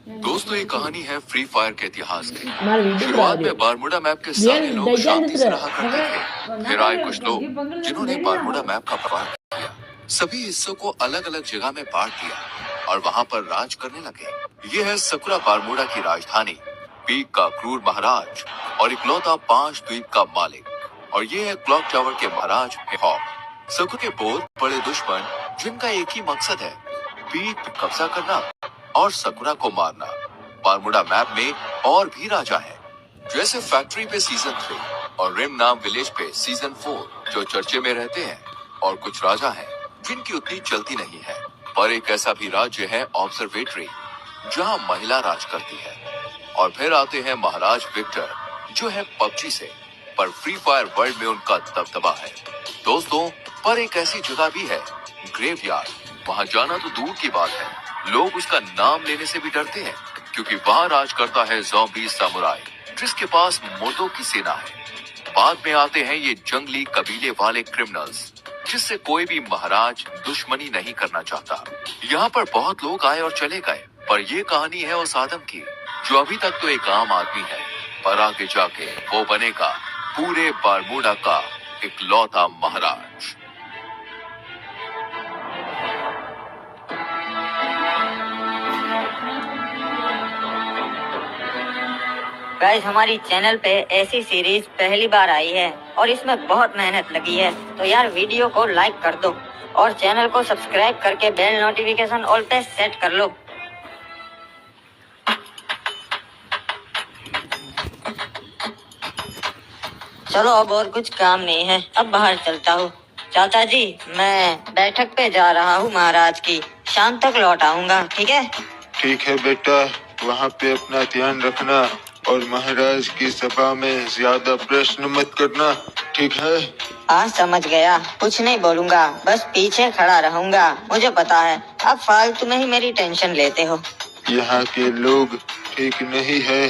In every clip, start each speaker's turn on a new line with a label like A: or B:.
A: दोस्तों ये कहानी है फ्री फायर के इतिहास की।
B: हमारा वीडियो
A: शुरुआत
B: बना
A: में
B: रहे
A: बारमूडा मैप के सारे
B: हो।
A: लोग शांति से रहा करते थे। फिर आए कुछ लोग जिन्होंने बारमूडा मैप का प्रवाह किया, सभी हिस्सों को अलग अलग जगह में बांट दिया और वहाँ पर राज करने लगे। ये है सकुरा बारमूडा की राजधानी, पीक का क्रूर महाराज और इकलौता 5 द्वीप का मालिक। और ये है क्लॉक टावर के महाराज हॉक। सकुरा के बहुत बड़े दुश्मन जिनका एक ही मकसद है, पीक पे कब्जा करना और सकुरा को मारना। बारमूडा मैप में और भी राजा हैं, जैसे फैक्ट्री पे सीजन 3 और रिम नाम विलेज पे सीजन 4 जो चर्चे में रहते हैं। और कुछ राजा हैं जिनकी उतनी चलती नहीं है। पर एक ऐसा भी राज्य है ऑब्जर्वेटरी, जहां महिला राज करती है। और फिर आते हैं महाराज विक्टर, जो है पबजी से, पर फ्री फायर वर्ल्ड में उनका दबदबा है। दोस्तों, पर एक ऐसी जगह भी है, ग्रेवयार्ड। वहाँ जाना तो दूर की बात है, लोग उसका नाम लेने से भी डरते हैं, क्योंकि वहाँ राज करता है ज़ॉम्बी सामुराई, जिसके पास मोटो की सेना है। बाद में आते हैं ये जंगली कबीले वाले क्रिमिनल्स, जिससे कोई भी महाराज दुश्मनी नहीं करना चाहता। यहाँ पर बहुत लोग आए और चले गए, पर ये कहानी है उस आदम की जो अभी तक तो एक आम आदमी है, पर आगे जाके वो बनेगा पूरे बारमूडा का इकलौता महाराज।
C: गाइस, हमारी चैनल पे ऐसी सीरीज पहली बार आई है और इसमें बहुत मेहनत लगी है, तो यार वीडियो को लाइक कर दो और चैनल को सब्सक्राइब करके बेल नोटिफिकेशन ऑल पे सेट कर लो। चलो, अब और कुछ काम नहीं है, अब बाहर चलता हूँ। चाचा जी, मैं बैठक पे जा रहा हूँ महाराज की, शाम तक लौट आऊंगा, ठीक है?
D: ठीक है बेटा, वहाँ पे अपना ध्यान रखना और महाराज की सभा में ज्यादा प्रश्न मत करना, ठीक है?
C: हाँ, समझ गया, कुछ नहीं बोलूंगा, बस पीछे खड़ा रहूंगा। मुझे पता है अब फालतू में ही मेरी टेंशन लेते हो।
D: यहाँ के लोग ठीक नहीं है।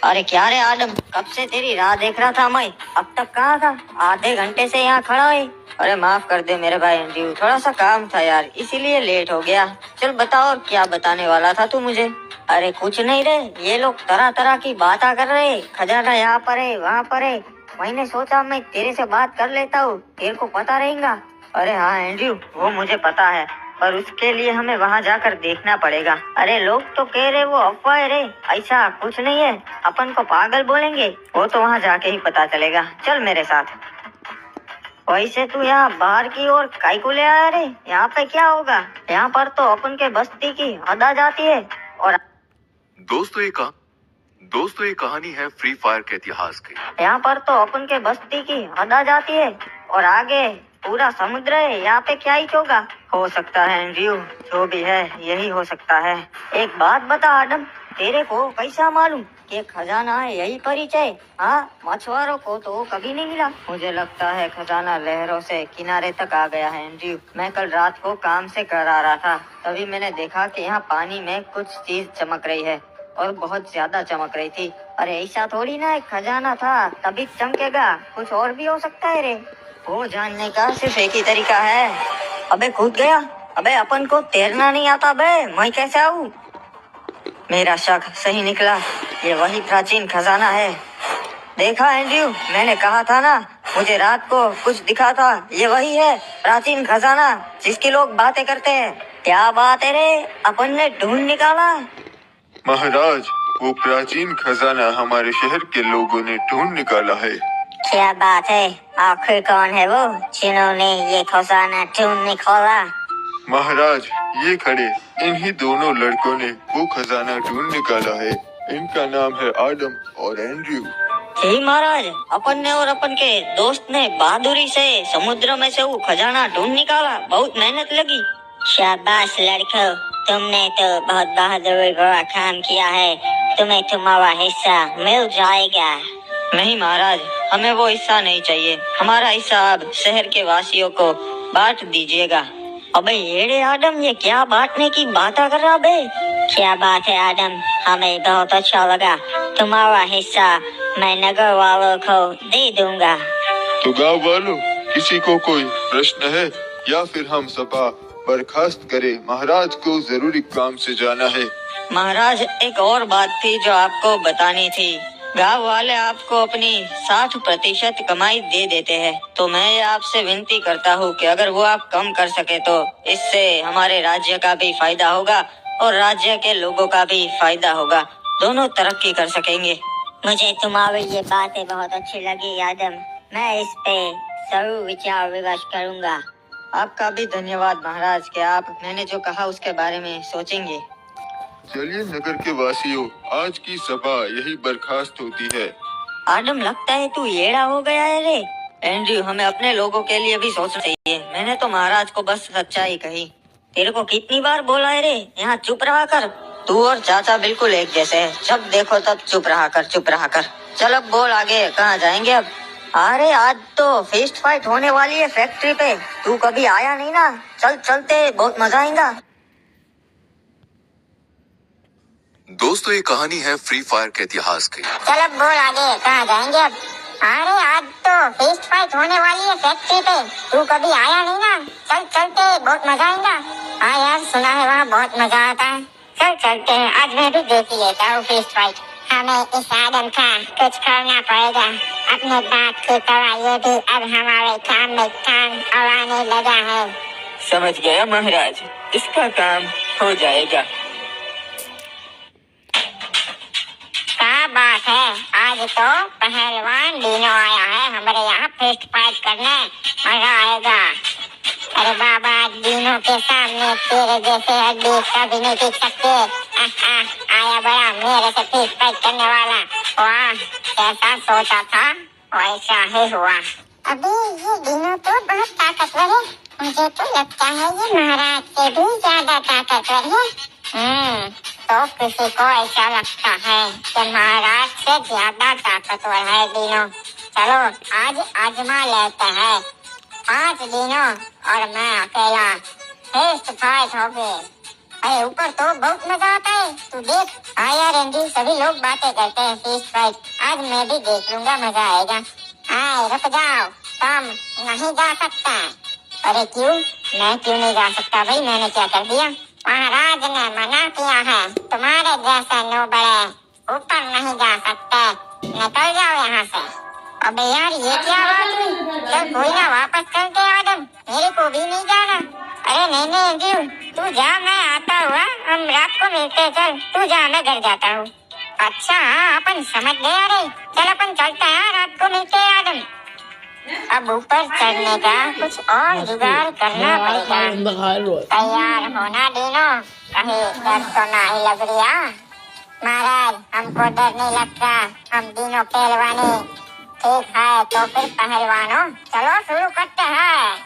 C: अरे क्या रे आदम, कब से तेरी राह देख रहा था मैं, अब तक कहाँ था? आधे घंटे से यहाँ खड़ा है। अरे माफ कर दे मेरे भाई एंड्रयू, थोड़ा सा काम था यार, इसीलिए लेट हो गया। चल बताओ, और क्या बताने वाला था तू मुझे? अरे कुछ नहीं रे, ये लोग तरह तरह की बातें कर रहे, खजाना यहाँ पर है वहाँ पर है। मैंने सोचा मैं तेरे से बात कर लेता हूँ, तेरे को पता रहेगा। अरे हाँ एंड्रयू, वो मुझे पता है, पर उसके लिए हमें वहाँ जाकर देखना पड़ेगा। अरे लोग तो कह रहे वो अफवाह है रे, ऐसा कुछ नहीं है, अपन को पागल बोलेंगे, वो तो वहाँ जाके ही पता चलेगा। चल मेरे साथ। वैसे तू यहाँ बाहर की ओर काहे को ले आया रे? यहाँ पे क्या होगा? यहाँ पर तो अपन के बस्ती की हद आ जाती है। और
A: दोस्तों ये कहानी है फ्री फायर के इतिहास की।
C: यहाँ पर तो अपन के बस्ती की हद आ जाती है और आगे पूरा समुद्र है। यहाँ पे क्या ही होगा? हो सकता है एंड्रयू, जो भी है यही हो सकता है। एक बात बता आदम, तेरे को कैसा मालूम कि खजाना है यही परिचय? हाँ, मछुआरों को तो कभी नहीं मिला। मुझे लगता है खजाना लहरों से किनारे तक आ गया है एंड्रयू। मैं कल रात को काम से घर आ रहा था, तभी मैंने देखा कि यहाँ पानी में कुछ चीज चमक रही है और बहुत ज्यादा चमक रही थी। अरे ऐसा थोड़ी ना, एक खजाना था तभी चमकेगा, कुछ और भी हो सकता है रे। वो जानने का सिर्फ एक ही तरीका है। अबे कूद गया। अबे अपन को तैरना नहीं आता बे, मैं कैसे आऊँ? मेरा शक सही निकला, ये वही प्राचीन खजाना है। देखा एंड्रयू, मैंने कहा था ना, मुझे रात को कुछ दिखा था, ये वही है प्राचीन खजाना जिसकी लोग बातें करते हैं। क्या बात है रे, अपन ने ढूंढ निकाला।
D: महाराज, वो प्राचीन खजाना हमारे शहर के लोगों ने ढूंढ निकाला है।
C: क्या बात है? आखिर कौन है वो जिन्होंने ये खजाना ढूंढ निकाला?
D: महाराज, ये खड़े इन्हीं दोनों लड़कों ने वो खजाना ढूंढ निकाला है। इनका नाम है आदम और एंड्रयू।
C: जी महाराज, अपन ने और अपन के दोस्त ने बहादुरी से समुद्र में से वो खजाना ढूंढ निकाला, बहुत मेहनत लगी। शाबाश लड़कों, तुमने तो बहुत बहादुरी भरा काम किया है, तुम्हें तुम्हारा हिस्सा मिल जाएगा। नहीं महाराज, हमें वो हिस्सा नहीं चाहिए, हमारा हिस्सा अब शहर के वासियों को बांट दीजिएगा। अबे येड़े आदम, ये क्या बांटने की बात कर रहा बे? क्या बात है आदम, हमें बहुत अच्छा लगा, तुम्हारा हिस्सा मैं नगर वालों को दे दूंगा।
D: तो गाँव वालों, किसी को कोई प्रश्न है या फिर हम सभा बर्खास्त करें? महाराज को जरूरी काम से जाना है।
C: महाराज, एक और बात थी जो आपको बतानी थी। गांव वाले आपको अपनी 60% कमाई दे देते हैं, तो मैं आपसे विनती करता हूँ कि अगर वो आप कम कर सके तो इससे हमारे राज्य का भी फायदा होगा और राज्य के लोगों का भी फायदा होगा, दोनों तरक्की कर सकेंगे। मुझे तुम्हारी ये बातें बहुत अच्छी लगी आदम, मैं इस पे जरूर विचार विमर्श करूँगा। आपका भी धन्यवाद महाराज कि आप मैंने जो कहा उसके बारे में सोचेंगे।
D: चलिए नगर के वासियों, आज की सभा यही बर्खास्त होती है।
C: आदम, लगता है तू येड़ा हो गया है रे। एंड्रयू, हमें अपने लोगों के लिए भी सोचना चाहिए। मैंने तो महाराज को बस सच्चाई कही। तेरे को कितनी बार बोला है रे, यहाँ चुप रहा कर। तू और चाचा बिल्कुल एक जैसे है, जब देखो तब चुप रहा कर, चुप रहा कर। चल अब बोल आगे, कहाँ जाएंगे अब? अरे आज तो फिस्ट फाइट होने वाली है फैक्ट्री पे, तू कभी आया नहीं ना। चल चलते, बहुत मजा आएगा।
A: दोस्तों, ये कहानी है फ्री फायर के इतिहास की।
C: चल अब बोल आगे, कहाँ जाएंगे अब? अरे आज तो फिस्ट फाइट होने वाली है फैक्ट्री पे, तू कभी आया नहीं ना। चल चलते, बहुत मजा आएगा। हाँ यार, सुना है वहाँ बहुत मजा आता है। चल चलते हैं, आज मैं भी देख ही लेता हूँ फिस्ट फाइट। हमें इस आदम का कुछ करना पड़ेगा। अपने बात की तरह ये भी अब हमारे काम में काम और आने लगा है।
B: समझ गया महाराज, इसका काम हो जाएगा।
C: क्या बात है, आज तो पहलवान डीनो आया है हमारे यहाँ फिस्ट फाइट करने, मजा आएगा। अरे बाबा, डीनो के सामने तेरे जैसे हड्डी कभी नहीं टिक सकते। आया बड़ा मेरे से फिस्ट फाइट करने वाला। वाह, जैसा सोचा था वैसा ही हुआ। अबे ये डीनो तो बहुत ताकतवर है, मुझे तो लगता है ये महाराज से भी ज्यादा ताकतवर है। तो किसी को ऐसा लगता है कि महाराज से ज्यादा ताकतवर है डीनो। चलो आज आजमा लेते हैं। 5 डीनो और मैं अकेला, फिस्ट फाइट होगी। अरे ऊपर तो बहुत मजा आता है, तू देख। हाँ यार एंडी, सभी लोग बातें करते हैं फिस्ट फाइट, आज मैं भी देख लूंगा, मजा आएगा। हाँ रुक जाओ, तुम नहीं जा सकता। अरे क्यों? मैं क्यों नहीं जा सकता भाई, मैंने क्या कर दिया? महाराज ने मना किया है, तुम्हारे जैसे नोबड़े ऊपर नहीं जा सकते, निकल जाओ यहाँ से। अबे यार ये क्या बात हुई? चल कोई ना, वापस चलते आदम, मेरे को भी नहीं जाना। अरे नहीं नहीं एंड्रयू, तू जा, मैं आता हुआ, हम रात को मिलते। चल तू जा, मैं घर जाता हूँ। अच्छा हाँ, अपन समझ गए। रे चल अपन चलते हैं, रात को मिलते हैं आदम। अब ऊपर चढ़ने का कुछ और जुगाड़ करना पड़ेगा। तैयार होना डीनो, कहीं डर तो नहीं लग रहा। महाराज हमको डर नहीं लगता, हम डीनो पहलवानी। ठीक है तो फिर पहलवानों, चलो शुरू करते हैं।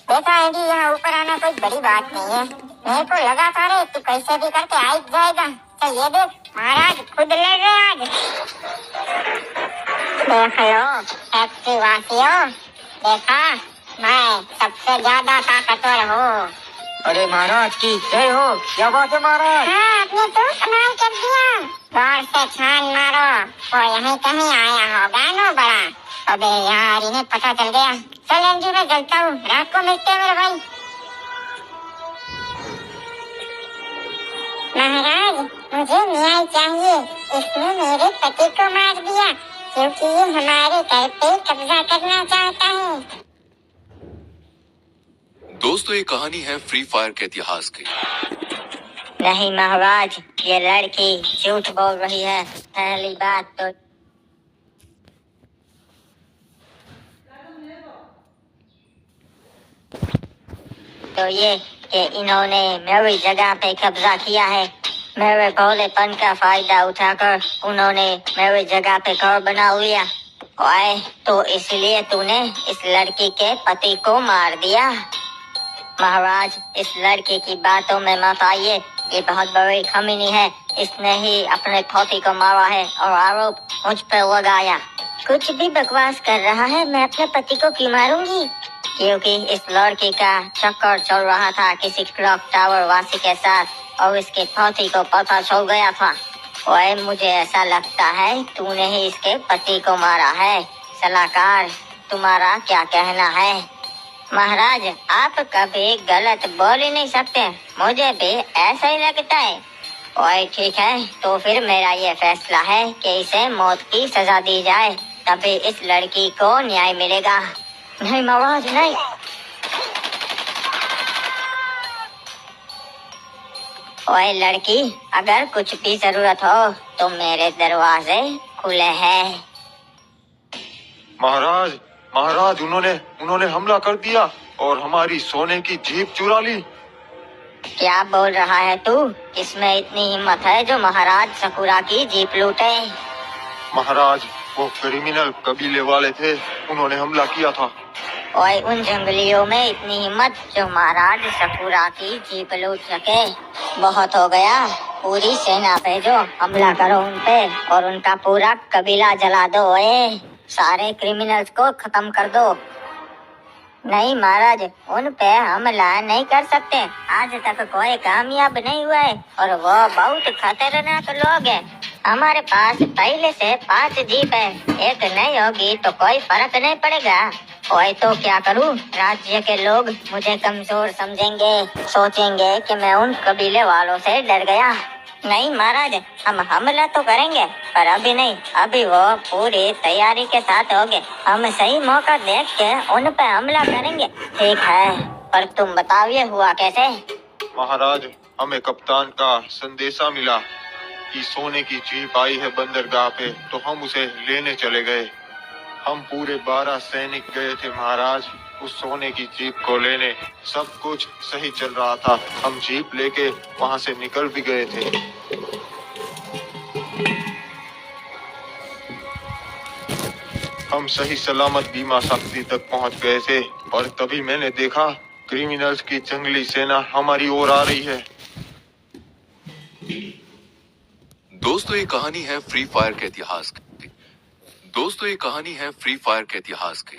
C: देखा एंडी, यहाँ ऊपर आना कोई बड़ी बात नहीं है। मेरे को लगा था रे तू कैसे भी करके आ जाएगा। चल ये देख, महाराज खुद लड़ रहे आज। देख लो फैक्ट्री वासियों, देखा मैं सबसे ज्यादा ताकतवर हूँ।
B: अरे महाराज की जय हो, क्या बात है महाराज?
C: हाँ, आपने तो कमाल कर दिया। गौर से छान मारो, वो यहीं कहीं आया होगा नो बड़ा। अबे यार, इन्हें पता चल गया। चल एंड्रयू, मैं चलता हूँ, रात को मिलते हैं मेरे भाई। महाराज मुझे न्याय चाहिए, इसने मेरे पति को मार दिया क्योंकि ये हमारे घर पे कब्जा करना चाहता है।
A: दोस्तों, ये कहानी है फ्री फायर के इतिहास की।
C: नहीं महाराज, ये लड़की झूठ बोल रही है। पहली बात तो ये कि इन्होंने मेरी जगह पे कब्जा किया है। मेरे भोलेपन का फायदा उठाकर उन्होंने मेरी जगह पे घर बना लिया। ओए, तो इसलिए तूने इस लड़की के पति को मार दिया। महाराज, इस लड़के की बातों में मत आइए, ये बहुत बड़ी कमीनी है। इसने ही अपने पति को मारा है और आरोप मुझ पर लगाया। कुछ भी बकवास कर रहा है, मैं अपने पति को क्यों मारूंगी? क्योंकि इस लड़के का चक्कर चल रहा था किसी क्लॉक टावर वासी के साथ और इसके पति को पता चल गया था। ओए, मुझे ऐसा लगता है तूने ही इसके पति को मारा है। सलाहकार, तुम्हारा क्या कहना है? महाराज, आप कभी गलत बोल ही नहीं सकते, मुझे भी ऐसा ही लगता है। ओए ठीक है, तो फिर मेरा ये फैसला है कि इसे मौत की सजा दी जाए, तभी इस लड़की को न्याय मिलेगा। नहीं महाराज नहीं। ओए लड़की, अगर कुछ भी जरूरत हो तो मेरे दरवाजे खुले हैं।
D: महाराज, महाराज, उन्होंने हमला कर दिया और हमारी सोने की जीप चुरा ली।
C: क्या बोल रहा है तू? किसमें इतनी हिम्मत है जो महाराज सकुरा की जीप लूटे?
D: महाराज, वो क्रिमिनल कबीले वाले थे, उन्होंने हमला किया था।
C: ओए उन जंगलियों में इतनी हिम्मत जो महाराज सकुरा की जीप लूट सके? बहुत हो गया, पूरी सेना भेजो, हमला करो उन पे और उनका पूरा कबीला जला दो। ओए सारे क्रिमिनल्स को खत्म कर दो। नहीं महाराज, उन पे हमला नहीं कर सकते, आज तक कोई कामयाब नहीं हुआ है और वो बहुत खतरनाक लोग हैं। हमारे पास पहले से 5 जीप है, एक नहीं होगी तो कोई फर्क नहीं पड़ेगा। ओए तो क्या करूं? राज्य के लोग मुझे कमजोर समझेंगे, सोचेंगे कि मैं उन कबीले वालों से डर गया। नहीं महाराज, हम हमला तो करेंगे पर अभी नहीं, अभी वो पूरी तैयारी के साथ होंगे। हम सही मौका देख के उन पे हमला करेंगे। ठीक है, पर तुम बताओ ये हुआ कैसे?
D: महाराज, हमें कप्तान का संदेशा मिला कि सोने की जीप आई है बंदरगाह पे, तो हम उसे लेने चले गए। हम पूरे 12 सैनिक गए थे महाराज उस सोने की जीप को लेने। सब कुछ सही चल रहा था, हम जीप लेके वहां से निकल भी गए थे। हम सही सलामत बीमा शक्ति तक पहुंच गए थे और तभी मैंने देखा क्रिमिनल्स की जंगली सेना हमारी ओर आ रही है।
A: दोस्तों ये कहानी है फ्री फायर के इतिहास की। दोस्तों ये कहानी है फ्री फायर के इतिहास की।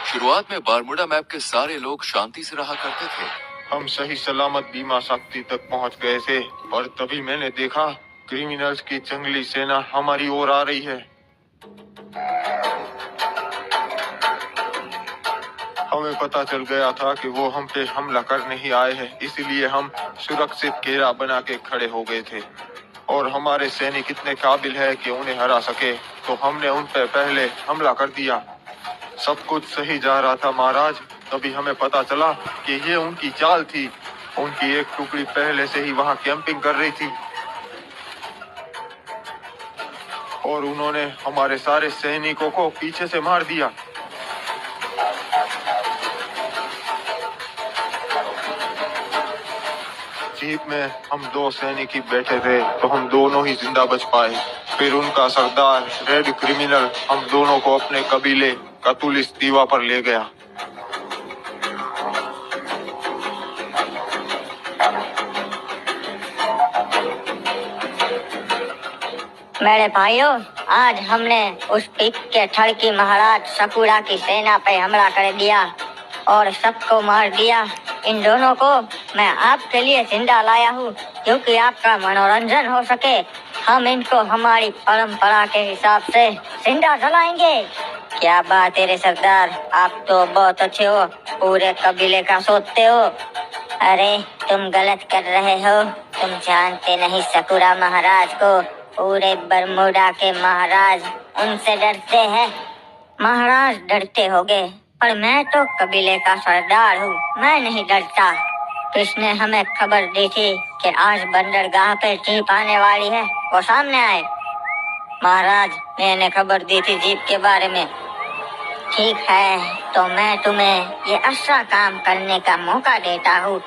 A: शुरुआत में बारमूडा मैप के सारे लोग शांति से रहा करते थे।
D: हम सही सलामत बीमा शक्ति तक पहुंच गए थे और तभी मैंने देखा क्रिमिनल्स की जंगली सेना हमारी ओर आ रही है। हमें पता चल गया था कि वो हम पे हमला करने ही आए हैं, इसलिए हम सुरक्षित घेरा बना के खड़े हो गए थे और हमारे सैनिक इतने काबिल है कि उन्हें हरा सके, तो हमने उन पर पहले हमला कर दिया। सब कुछ सही जा रहा था महाराज, तभी हमें पता चला कि ये उनकी चाल थी। उनकी एक टुकड़ी पहले से ही वहां कैंपिंग कर रही थी और उन्होंने हमारे सारे सैनिकों को पीछे से मार दिया। जीप में हम 2 सैनिक ही बैठे थे, तो हम दोनों ही जिंदा बच पाए। फिर उनका सरदार रेड क्रिमिनल हम दोनों को अपने कबीले कतुलिस दीवा पर ले गया।
C: मेरे भाइयों, आज हमने उस पीक के ठड़की महाराज सकुरा की सेना पे हमला कर दिया और सबको मार दिया। इन दोनों को मैं आपके लिए जिंदा लाया हूँ क्योंकि आपका मनोरंजन हो सके। हम इनको हमारी परंपरा के हिसाब से जिंदा जलाएंगे। क्या बात है रे सरदार, आप तो बहुत अच्छे हो, पूरे कबीले का सोचते हो। अरे तुम गलत कर रहे हो, तुम जानते नहीं सकुरा महाराज को। पूरे बरमूडा के महाराज उनसे डरते हैं। महाराज डरते होगे, पर मैं तो कबीले का सरदार हूँ, मैं नहीं डरता। किसने हमें खबर दी थी कि आज बंदरगाह पे जीप आने वाली है? वो सामने आए। महाराज, मैंने खबर दी थी जीप के बारे में। ठीक है, तो मैं तुम्हें ये अच्छा काम करने का मौका देता हूँ।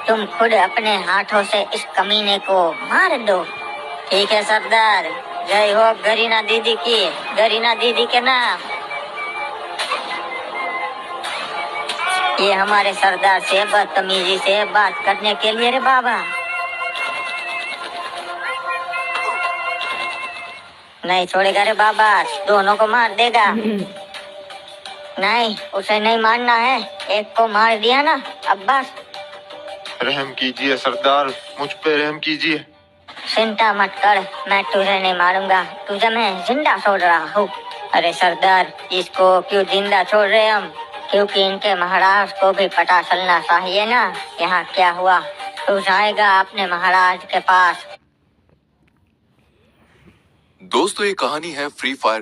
C: तुम खुद अपने हाथों से इस कमीने को मार दो। ठीक है सरदार, जय हो गरीना दीदी की, गरीना दीदी के नाम। ये हमारे सरदार से बदतमीजी से बात करने के लिए रे बाबा। नहीं छोड़ेगा रे बाबा, दोनों को मार देगा। नहीं, उसे नहीं मारना है, एक को मार दिया ना, अब बस।
D: रहम कीजिए सरदार, मुझ पे रहम कीजिए।
C: चिंता मत कर, मैं तुझे नहीं मारूंगा, तुझे मैं जिंदा छोड़ रहा हूँ। अरे सरदार, इसको क्यों जिंदा छोड़ रहे हम? क्योंकि इनके महाराज को भी पता चलना चाहिए ना यहाँ क्या हुआ। तू जाएगा अपने महाराज के पास।
A: दोस्तों ये कहानी है फ्री फायर